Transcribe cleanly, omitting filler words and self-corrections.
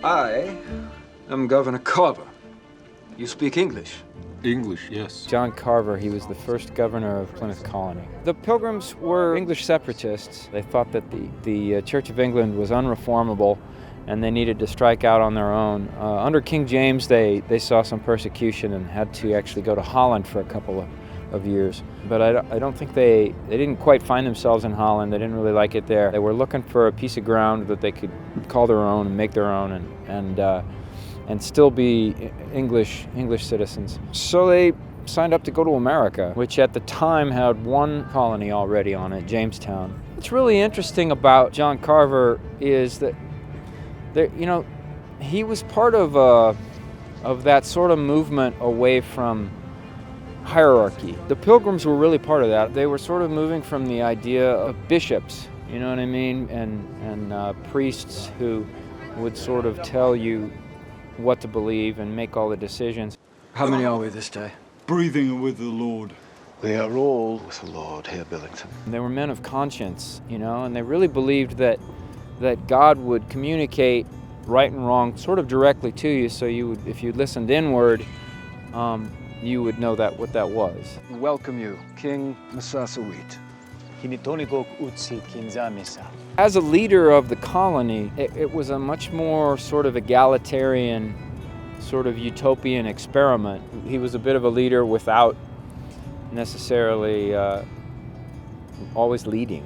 I am Governor Carver. You speak English? English, yes. Jon Carver, he was the first governor of Plymouth Colony. The Pilgrims were English separatists. They thought that the Church of England was unreformable and they needed to strike out on their own. Under King James, they saw some persecution and had to actually go to Holland for a couple of years. But I don't think they didn't quite find themselves in Holland. They didn't really like it there. They were looking for a piece of ground that they could call their own and make their own and still be English citizens. So they signed up to go to America, which at the time had one colony already on it, Jamestown. What's really interesting about Jon Carver is that he was part of that sort of movement away from hierarchy. The Pilgrims were really part of that. They were sort of moving from the idea of bishops, you know what I mean, and priests who would sort of tell you what to believe and make all the decisions. How many are we this day? Breathing with the Lord. We are all with the Lord here, Billington. They were men of conscience, and they really believed that God would communicate right and wrong sort of directly to you, so you would, if you listened inward, you would know what that was. Welcome you, King Massasoit. As a leader of the colony, it was a much more sort of egalitarian, sort of utopian experiment. He was a bit of a leader without necessarily always leading.